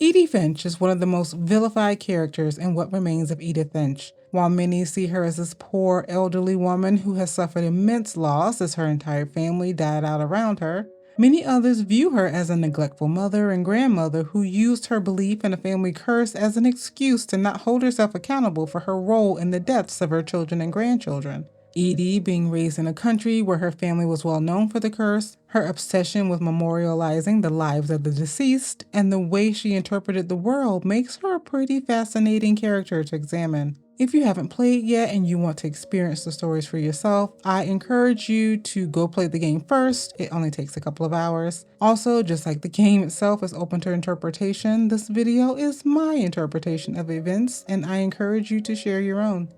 Edie Finch is one of the most vilified characters in what remains of Edith Finch. While many see her as this poor elderly woman who has suffered immense loss as her entire family died out around her, many others view her as a neglectful mother and grandmother who used her belief in a family curse as an excuse to not hold herself accountable for her role in the deaths of her children and grandchildren. Edie, being raised in a country where her family was well known for the curse, her obsession with memorializing the lives of the deceased, and the way she interpreted the world makes her a pretty fascinating character to examine. If you haven't played yet and you want to experience the stories for yourself, I encourage you to go play the game first. It only takes a couple of hours. Also, just like the game itself is open to interpretation, this video is my interpretation of events, and I encourage you to share your own.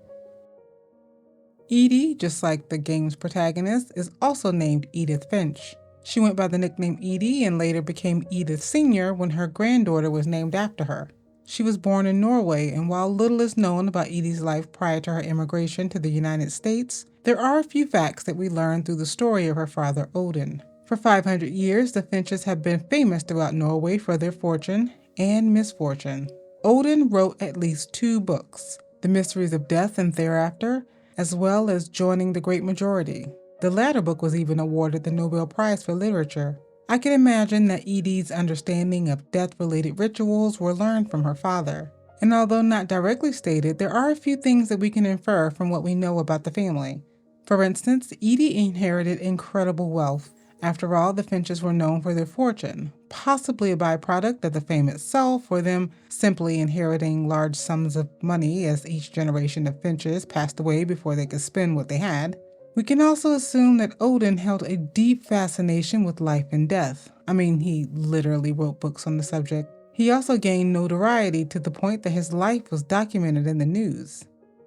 Edie, just like the game's protagonist, is also named Edith Finch. She went by the nickname Edie and later became Edith Sr. when her granddaughter was named after her. She was born in Norway, and while little is known about Edie's life prior to her immigration to the United States, there are a few facts that we learn through the story of her father, Odin. For 500 years, the Finches have been famous throughout Norway for their fortune and misfortune. Odin wrote at least 2 books, The Mysteries of Death and Thereafter, as well as Joining the Great Majority. The latter book was even awarded the Nobel Prize for Literature. I can imagine that Edie's understanding of death-related rituals were learned from her father. And although not directly stated, there are a few things that we can infer from what we know about the family. For instance, Edie inherited incredible wealth. After all, the Finches were known for their fortune, possibly a byproduct of the fame itself, or them simply inheriting large sums of money as each generation of Finches passed away before they could spend what they had. We can also assume that Odin held a deep fascination with life and death. I mean, he literally wrote books on the subject. He also gained notoriety to the point that his life was documented in the news.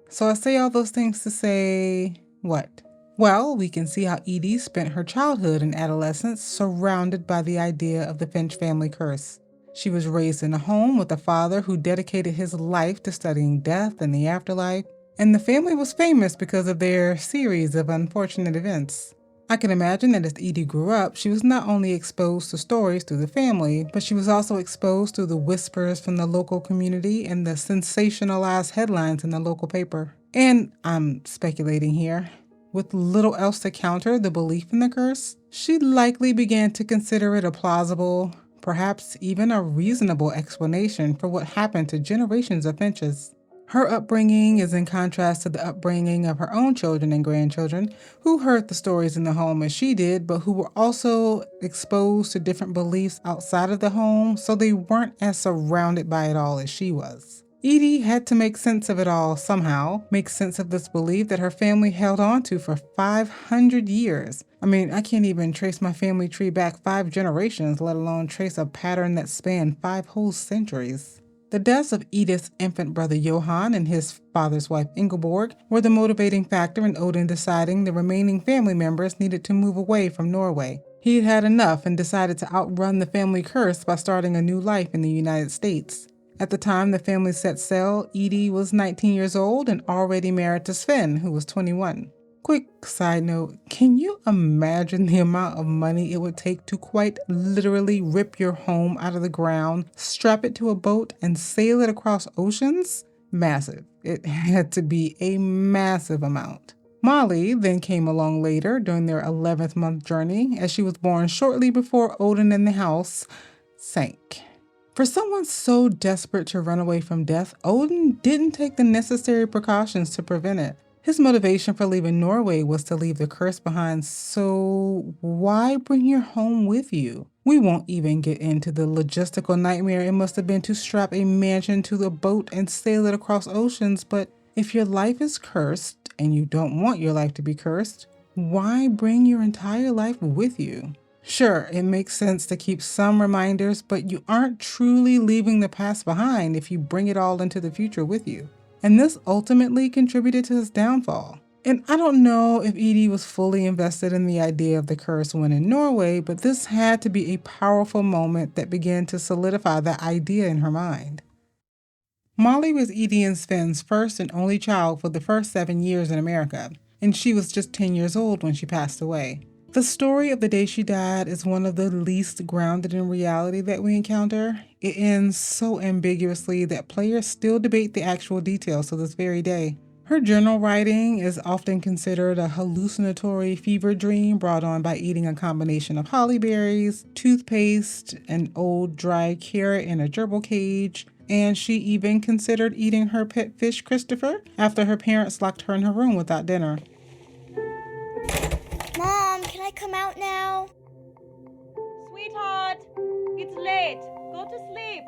So I say all those things to say, what? Well, we can see how Edie spent her childhood and adolescence surrounded by the idea of the Finch family curse. She was raised in a home with a father who dedicated his life to studying death and the afterlife, and the family was famous because of their series of unfortunate events. I can imagine that as Edie grew up, she was not only exposed to stories through the family, but she was also exposed to the whispers from the local community and the sensationalized headlines in the local paper. And I'm speculating here. With little else to counter the belief in the curse, she likely began to consider it a plausible, perhaps even a reasonable explanation for what happened to generations of Finches. Her upbringing is in contrast to the upbringing of her own children and grandchildren, who heard the stories in the home as she did, but who were also exposed to different beliefs outside of the home, so they weren't as surrounded by it all as she was. Edie had to make sense of it all somehow, make sense of this belief that her family held on to for 500 years. I mean, I can't even trace my family tree back 5 generations, let alone trace a pattern that spanned 5 whole centuries. The deaths of Edith's infant brother Johann and his father's wife Ingeborg were the motivating factor in Odin deciding the remaining family members needed to move away from Norway. He had had enough and decided to outrun the family curse by starting a new life in the United States. At the time the family set sail, Edie was 19 years old and already married to Sven, who was 21. Quick side note, can you imagine the amount of money it would take to quite literally rip your home out of the ground, strap it to a boat, and sail it across oceans? Massive. It had to be a massive amount. Molly then came along later during their 11th month journey, as she was born shortly before Odin and the house sank. For someone so desperate to run away from death, Odin didn't take the necessary precautions to prevent it. His motivation for leaving Norway was to leave the curse behind, so why bring your home with you? We won't even get into the logistical nightmare it must have been to strap a mansion to the boat and sail it across oceans, but if your life is cursed and you don't want your life to be cursed, why bring your entire life with you? Sure, it makes sense to keep some reminders, but you aren't truly leaving the past behind if you bring it all into the future with you. And this ultimately contributed to his downfall. And I don't know if Edie was fully invested in the idea of the curse when in Norway, but this had to be a powerful moment that began to solidify that idea in her mind. Molly was Edie and Sven's first and only child for the first 7 years in America, and she was just 10 years old when she passed away. The story of the day she died is one of the least grounded in reality that we encounter. It ends so ambiguously that players still debate the actual details to this very day. Her journal writing is often considered a hallucinatory fever dream brought on by eating a combination of holly berries, toothpaste, an old dry carrot in a gerbil cage, and she even considered eating her pet fish Christopher after her parents locked her in her room without dinner. Mom, can I come out now? Sweetheart, it's late. Go to sleep.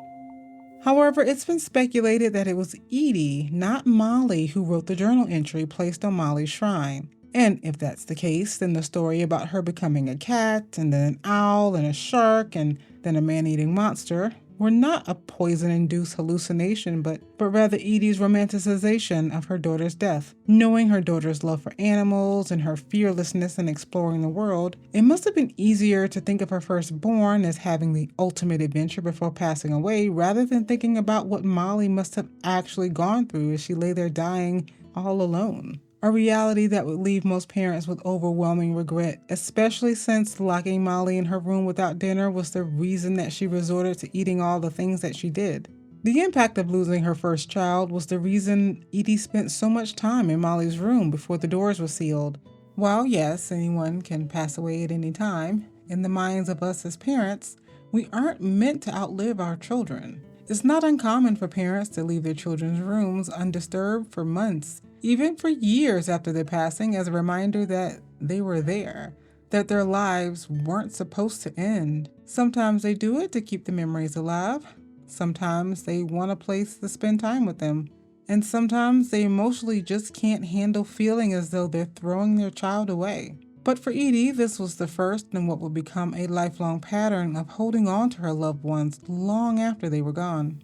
However, it's been speculated that it was Edie, not Molly, who wrote the journal entry placed on Molly's shrine. And if that's the case, then the story about her becoming a cat, and then an owl, and a shark, and then a man-eating monster were not a poison-induced hallucination, but rather Edie's romanticization of her daughter's death. Knowing her daughter's love for animals and her fearlessness in exploring the world, it must have been easier to think of her firstborn as having the ultimate adventure before passing away, rather than thinking about what Molly must have actually gone through as she lay there dying all alone. A reality that would leave most parents with overwhelming regret, especially since locking Molly in her room without dinner was the reason that she resorted to eating all the things that she did. The impact of losing her first child was the reason Edie spent so much time in Molly's room before the doors were sealed. While yes, anyone can pass away at any time, in the minds of us as parents, we aren't meant to outlive our children. It's not uncommon for parents to leave their children's rooms undisturbed for months, even for years after their passing, as a reminder that they were there, that their lives weren't supposed to end. Sometimes they do it to keep the memories alive. Sometimes they want a place to spend time with them. And sometimes they emotionally just can't handle feeling as though they're throwing their child away. But for Edie, this was the first in what would become a lifelong pattern of holding on to her loved ones long after they were gone.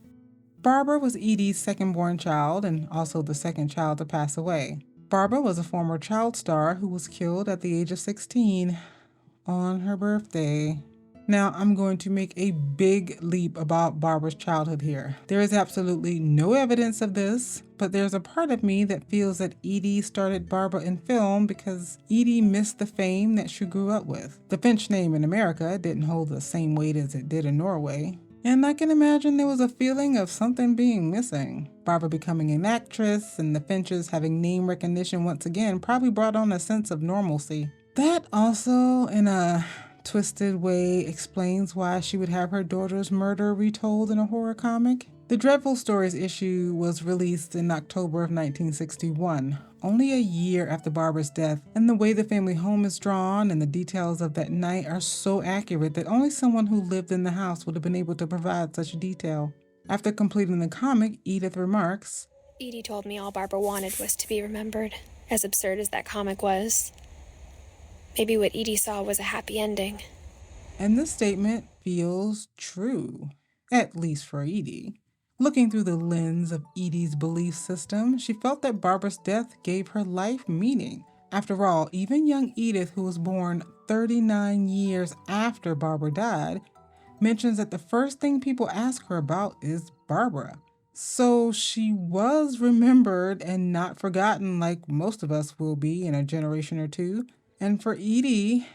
Barbara was Edie's second-born child and also the second child to pass away. Barbara was a former child star who was killed at the age of 16 on her birthday. Now, I'm going to make a big leap about Barbara's childhood here. There is absolutely no evidence of this, but there's a part of me that feels that Edie started Barbara in film because Edie missed the fame that she grew up with. The Finch name in America didn't hold the same weight as it did in Norway. And I can imagine there was a feeling of something being missing. Barbara becoming an actress and the Finches having name recognition once again probably brought on a sense of normalcy. That also, in a twisted way, explains why she would have her daughter's murder retold in a horror comic. The Dreadful Stories issue was released in October of 1961, only a year after Barbara's death, and the way the family home is drawn and the details of that night are so accurate that only someone who lived in the house would have been able to provide such detail. After completing the comic, Edith remarks, Edie told me all Barbara wanted was to be remembered, as absurd as that comic was. Maybe what Edie saw was a happy ending. And this statement feels true, at least for Edie. Looking through the lens of Edie's belief system, she felt that Barbara's death gave her life meaning. After all, even young Edith, who was born 39 years after Barbara died, mentions that the first thing people ask her about is Barbara. So she was remembered and not forgotten like most of us will be in a generation or two. And for Edie,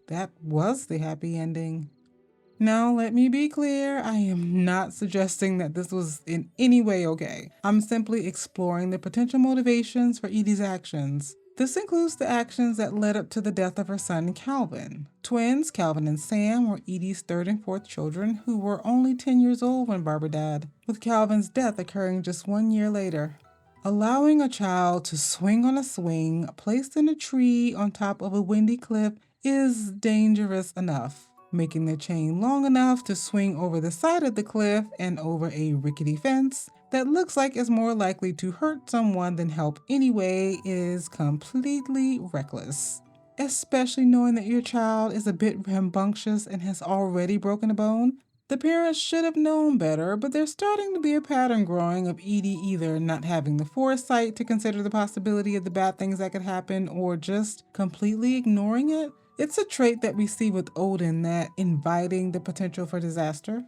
that was the happy ending. Now, let me be clear, I am not suggesting that this was in any way okay. I'm simply exploring the potential motivations for Edie's actions. This includes the actions that led up to the death of her son, Calvin. Twins, Calvin and Sam, were Edie's third and fourth children, who were only 10 years old when Barbara died, with Calvin's death occurring just 1 year later. Allowing a child to swing on a swing placed in a tree on top of a windy cliff is dangerous enough. Making the chain long enough to swing over the side of the cliff and over a rickety fence that looks like it's more likely to hurt someone than help anyway is completely reckless. Especially knowing that your child is a bit rambunctious and has already broken a bone. The parents should have known better, but there's starting to be a pattern growing of Edie either not having the foresight to consider the possibility of the bad things that could happen or just completely ignoring it. It's a trait that we see with Odin, that inviting the potential for disaster.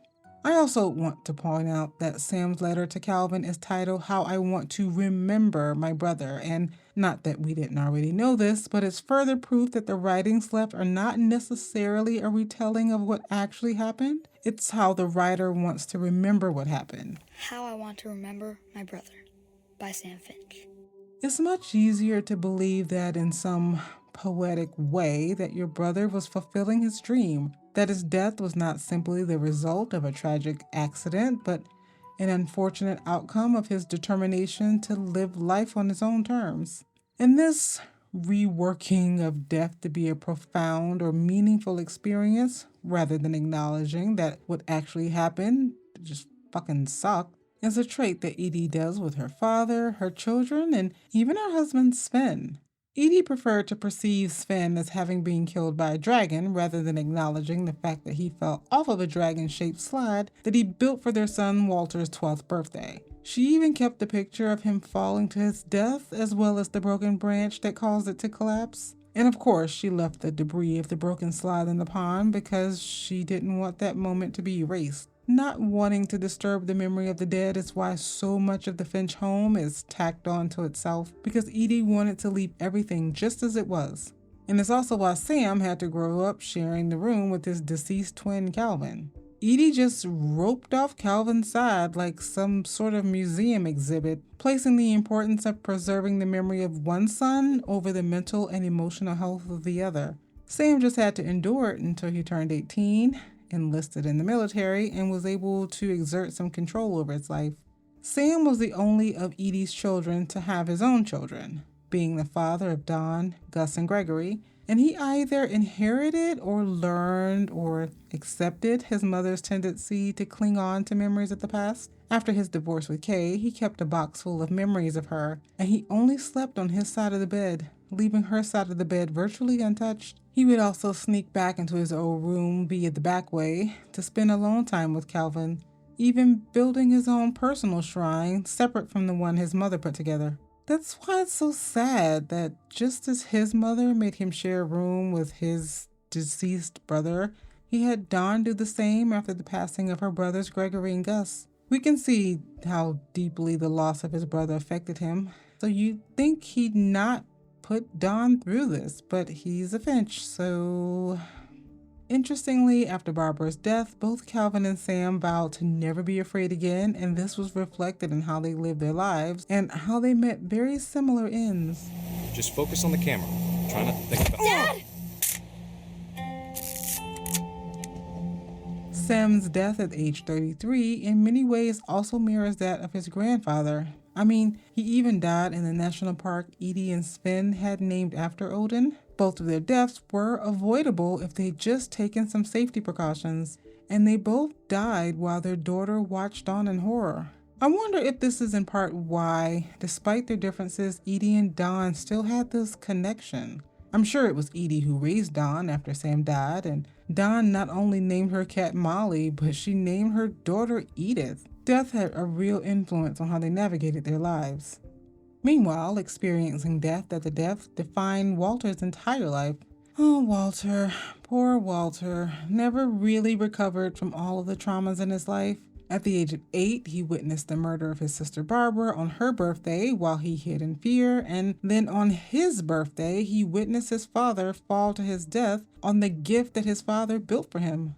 I also want to point out that Sam's letter to Calvin is titled How I Want to Remember My Brother, and not that we didn't already know this, but it's further proof that the writings left are not necessarily a retelling of what actually happened. It's how the writer wants to remember what happened. How I Want to Remember My Brother by Sam Finch. It's much easier to believe that in some poetic way that your brother was fulfilling his dream, that his death was not simply the result of a tragic accident, but an unfortunate outcome of his determination to live life on his own terms. And this reworking of death to be a profound or meaningful experience, rather than acknowledging that what actually happened just fucking sucked, is a trait that Edie does with her father, her children, and even her husband Sven. Edie preferred to perceive Sven as having been killed by a dragon rather than acknowledging the fact that he fell off of a dragon-shaped slide that he built for their son Walter's 12th birthday. She even kept the picture of him falling to his death as well as the broken branch that caused it to collapse. And of course, she left the debris of the broken slide in the pond because she didn't want that moment to be erased. Not wanting to disturb the memory of the dead is why so much of the Finch home is tacked onto itself, because Edie wanted to leave everything just as it was. And it's also why Sam had to grow up sharing the room with his deceased twin Calvin. Edie just roped off Calvin's side like some sort of museum exhibit, placing the importance of preserving the memory of one son over the mental and emotional health of the other. Sam just had to endure it until he turned 18, enlisted in the military, and was able to exert some control over his life. Sam was the only of Edie's children to have his own children, being the father of Don, Gus, and Gregory, and he either inherited or learned or accepted his mother's tendency to cling on to memories of the past. After his divorce with Kay, he kept a box full of memories of her, and he only slept on his side of the bed, leaving her side of the bed virtually untouched. He would also sneak back into his old room via the back way to spend alone time with Calvin, even building his own personal shrine separate from the one his mother put together. That's why it's so sad that just as his mother made him share a room with his deceased brother, he had Dawn do the same after the passing of her brothers Gregory and Gus. We can see how deeply the loss of his brother affected him, so you'd think he'd not put Don through this, but he's a Finch, so... Interestingly, after Barbara's death, both Calvin and Sam vowed to never be afraid again, and this was reflected in how they lived their lives and how they met very similar ends. Just focus on the camera. Try not to think about... Dad! Sam's death at age 33 in many ways also mirrors that of his grandfather. I mean, he even died in the national park Edie and Sven had named after Odin. Both of their deaths were avoidable if they'd just taken some safety precautions, and they both died while their daughter watched on in horror. I wonder if this is in part why, despite their differences, Edie and Don still had this connection. I'm sure it was Edie who raised Don after Sam died, and Don not only named her cat Molly, but she named her daughter Edith. Death had a real influence on how they navigated their lives. Meanwhile, experiencing death at the death defined Walter's entire life. Oh, Walter, poor Walter, never really recovered from all of the traumas in his life. At the age of 8, he witnessed the murder of his sister Barbara on her birthday while he hid in fear, and then on his birthday, he witnessed his father fall to his death on the gift that his father built for him.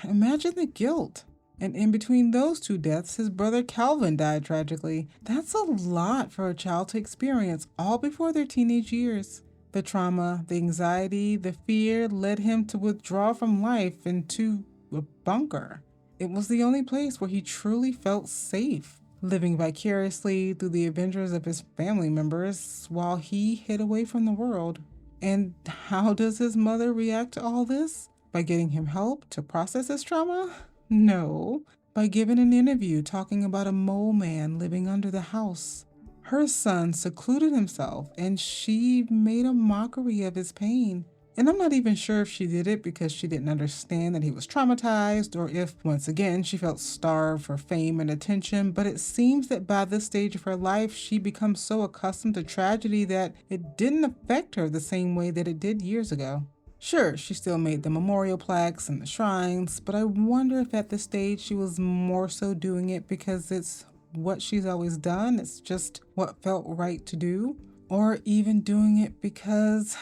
Imagine the guilt. And in between those two deaths, his brother Calvin died tragically. That's a lot for a child to experience, all before their teenage years. The trauma, the anxiety, the fear led him to withdraw from life into a bunker. It was the only place where he truly felt safe, living vicariously through the adventures of his family members while he hid away from the world. And how does his mother react to all this? By getting him help to process his trauma? No, by giving an interview talking about a mole man living under the house. Her son secluded himself and she made a mockery of his pain. And I'm not even sure if she did it because she didn't understand that he was traumatized or if, once again, she felt starved for fame and attention. But it seems that by this stage of her life, she becomes so accustomed to tragedy that it didn't affect her the same way that it did years ago. Sure, she still made the memorial plaques and the shrines, but I wonder if at this stage she was more so doing it because it's what she's always done, it's just what felt right to do, or even doing it because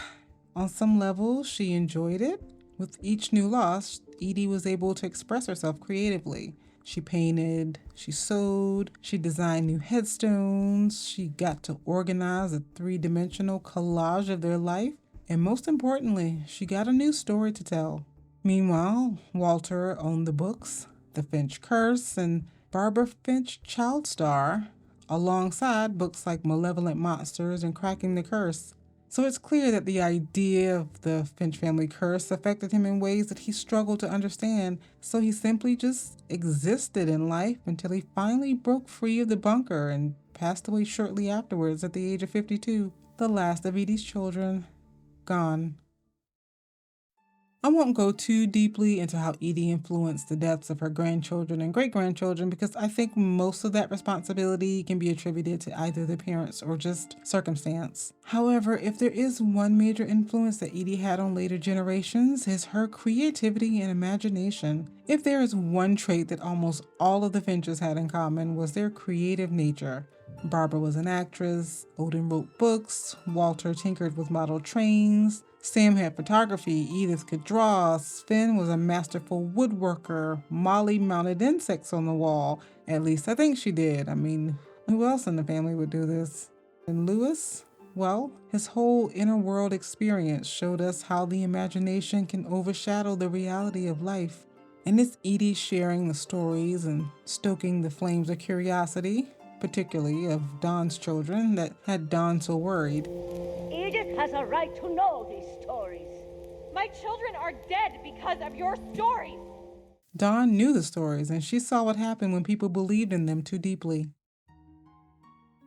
on some level she enjoyed it. With each new loss, Edie was able to express herself creatively. She painted, she sewed, she designed new headstones, she got to organize a three-dimensional collage of their life, and most importantly, she got a new story to tell. Meanwhile, Walter owned the books, The Finch Curse, and Barbara Finch Child Star, alongside books like Malevolent Monsters and Cracking the Curse. So it's clear that the idea of the Finch family curse affected him in ways that he struggled to understand, so he simply just existed in life until he finally broke free of the bunker and passed away shortly afterwards at the age of 52, the last of Edie's children, gone. I won't go too deeply into how Edie influenced the deaths of her grandchildren and great-grandchildren because I think most of that responsibility can be attributed to either the parents or just circumstance. However, if there is one major influence that Edie had on later generations, it's her creativity and imagination. If there is one trait that almost all of the Finches had in common was their creative nature. Barbara was an actress, Odin wrote books, Walter tinkered with model trains, Sam had photography, Edith could draw, Sven was a masterful woodworker, Molly mounted insects on the wall. At least I think she did. I mean, who else in the family would do this? And Lewis? Well, his whole inner world experience showed us how the imagination can overshadow the reality of life. And it's Edie sharing the stories and stoking the flames of curiosity, particularly of Don's children, that had Don so worried. Edith has a right to know these stories. My children are dead because of your stories. Dawn knew the stories, and she saw what happened when people believed in them too deeply.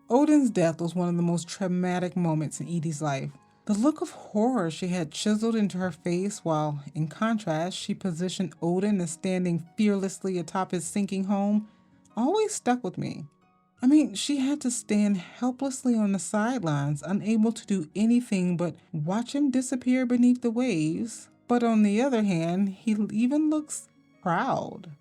Odin's death was one of the most traumatic moments in Edie's life. The look of horror she had chiseled into her face while, in contrast, she positioned Odin as standing fearlessly atop his sinking home always stuck with me. I mean, she had to stand helplessly on the sidelines, unable to do anything but watch him disappear beneath the waves. But on the other hand, he even looks proud.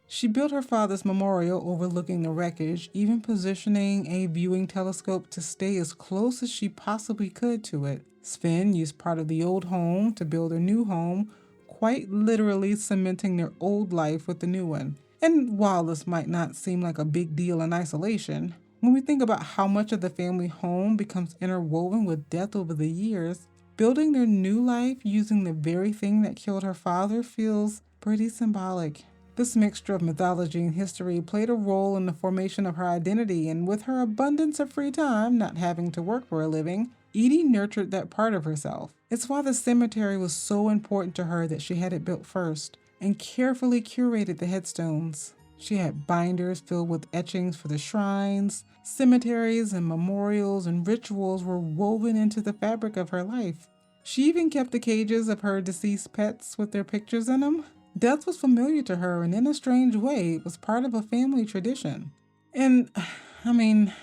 She built her father's memorial overlooking the wreckage, even positioning a viewing telescope to stay as close as she possibly could to it. Sven used part of the old home to build a new home, quite literally cementing their old life with the new one. And while this might not seem like a big deal in isolation, when we think about how much of the family home becomes interwoven with death over the years, building their new life using the very thing that killed her father feels pretty symbolic. This mixture of mythology and history played a role in the formation of her identity, and with her abundance of free time, not having to work for a living, Edie nurtured that part of herself. It's why the cemetery was so important to her that she had it built first and carefully curated the headstones. She had binders filled with etchings for the shrines. Cemeteries and memorials and rituals were woven into the fabric of her life. She even kept the cages of her deceased pets with their pictures in them. Death was familiar to her, and in a strange way, it was part of a family tradition. And, I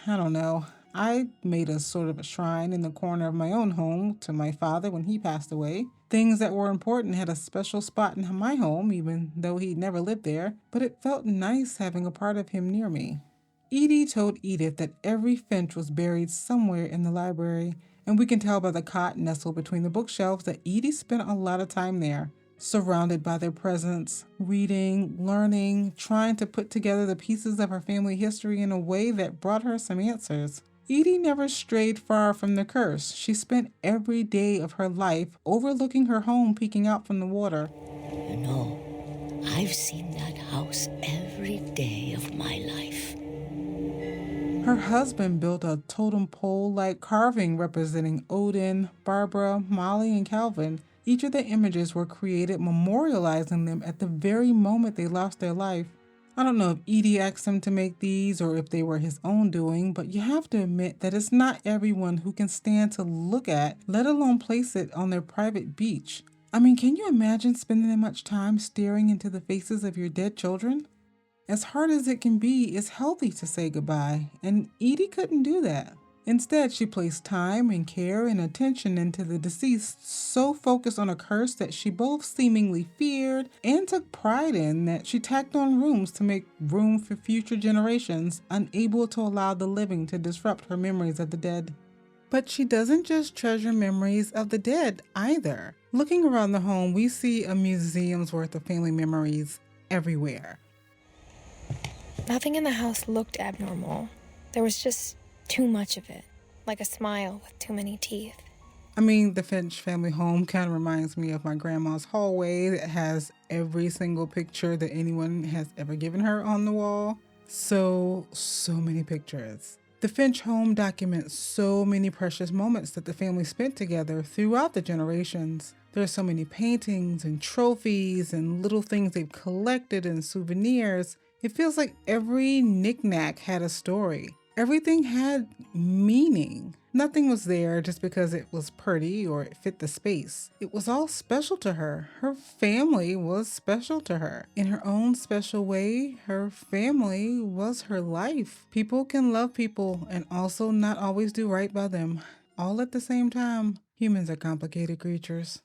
don't know. I made a sort of a shrine in the corner of my own home to my father when he passed away. Things that were important had a special spot in my home, even though he never lived there, but it felt nice having a part of him near me. Edie told Edith that every Finch was buried somewhere in the library, and we can tell by the cot nestled between the bookshelves that Edie spent a lot of time there, surrounded by their presence, reading, learning, trying to put together the pieces of her family history in a way that brought her some answers. Edie never strayed far from the curse. She spent every day of her life overlooking her home peeking out from the water. You know, I've seen that house every day of my life. Her husband built a totem pole-like carving representing Odin, Barbara, Molly, and Calvin. Each of the images were created memorializing them at the very moment they lost their life. I don't know if Edie asked him to make these or if they were his own doing, but you have to admit that it's not everyone who can stand to look at, let alone place it on their private beach. Can you imagine spending that much time staring into the faces of your dead children? As hard as it can be, it's healthy to say goodbye, and Edie couldn't do that. Instead, she placed time and care and attention into the deceased, so focused on a curse that she both seemingly feared and took pride in that she tacked on rooms to make room for future generations, unable to allow the living to disrupt her memories of the dead. But she doesn't just treasure memories of the dead either. Looking around the home, we see a museum's worth of family memories everywhere. Nothing in the house looked abnormal. There was just too much of it, like a smile with too many teeth. I mean, the Finch family home kind of reminds me of my grandma's hallway that has every single picture that anyone has ever given her on the wall. So many pictures. The Finch home documents so many precious moments that the family spent together throughout the generations. There are so many paintings and trophies and little things they've collected and souvenirs. It feels like every knickknack had a story. Everything had meaning. Nothing was there just because it was pretty or it fit the space. It was all special to her. Her family was special to her. In her own special way, her family was her life. People can love people and also not always do right by them, all at the same time. Humans are complicated creatures.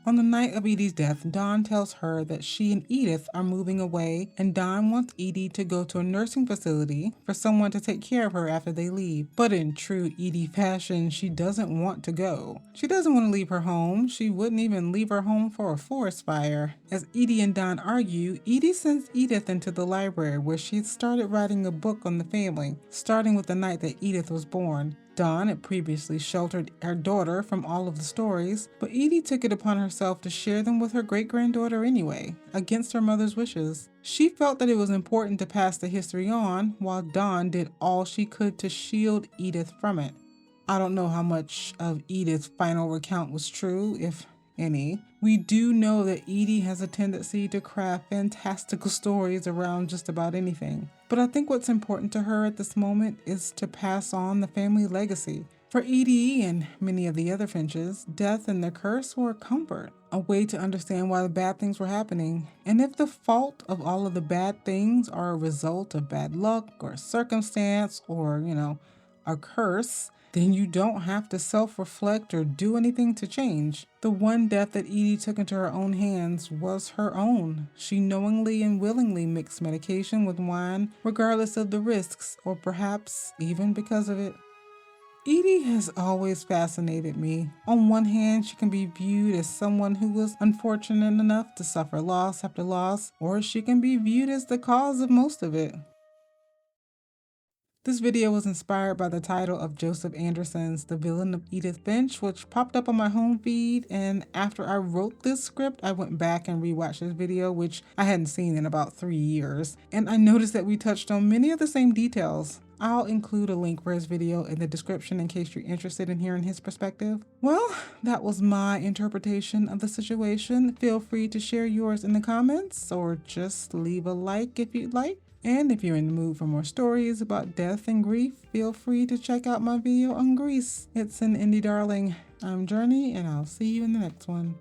On the night of Edie's death, Dawn tells her that she and Edith are moving away, and Dawn wants Edie to go to a nursing facility for someone to take care of her after they leave. But in true Edie fashion, she doesn't want to go. She doesn't want to leave her home. She wouldn't even leave her home for a forest fire. As Edie and Dawn argue, Edie sends Edith into the library where she started writing a book on the family, starting with the night that Edith was born. Dawn had previously sheltered her daughter from all of the stories, but Edie took it upon herself to share them with her great-granddaughter anyway, against her mother's wishes. She felt that it was important to pass the history on, while Dawn did all she could to shield Edith from it. I don't know how much of Edith's final recount was true, if any. We do know that Edie has a tendency to craft fantastical stories around just about anything. But I think what's important to her at this moment is to pass on the family legacy. For Edie and many of the other Finches, death and the curse were a comfort, a way to understand why the bad things were happening. And if the fault of all of the bad things are a result of bad luck or circumstance or, a curse, then you don't have to self-reflect or do anything to change. The one death that Edie took into her own hands was her own. She knowingly and willingly mixed medication with wine, regardless of the risks, or perhaps even because of it. Edie has always fascinated me. On one hand, she can be viewed as someone who was unfortunate enough to suffer loss after loss, or she can be viewed as the cause of most of it. This video was inspired by the title of Joseph Anderson's The Villain of Edith Finch, which popped up on my home feed, and after I wrote this script, I went back and rewatched this video, which I hadn't seen in about 3 years, and I noticed that we touched on many of the same details. I'll include a link for his video in the description in case you're interested in hearing his perspective. Well, that was my interpretation of the situation. Feel free to share yours in the comments, or just leave a like if you'd like. And if you're in the mood for more stories about death and grief, feel free to check out my video on Grease. It's an indie darling. I'm Journey, and I'll see you in the next one.